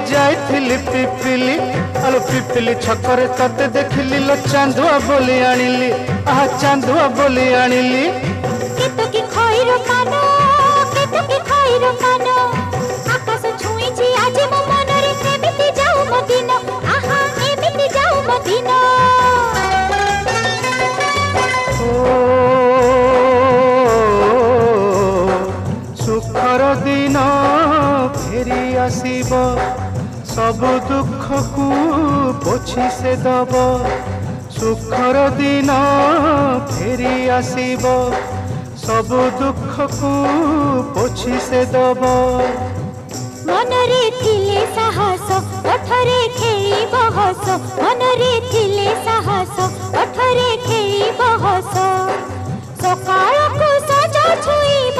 जाइथिली पिपिली आलो पिपिली छकर तते देखिली लो चांदुआ बोली आनिली आहा चांदुआ बोली आनिली केतकी खइर कानो केतकी खइर कानो आकाश छुईची आज मो मनरे एमिति जाऊ मदिना आहा एमिति जाऊ मदिना सुखर दिन फेरी आसीब सब दुख को पोछी से दब सुखर दिन फेरी आसीब सब दुख को पोछी से दब मनरे थिले साहस ओठरे खेली बहस मनरे थिले साहस ओठरे खेली बहस सकाळ को सजा छुईब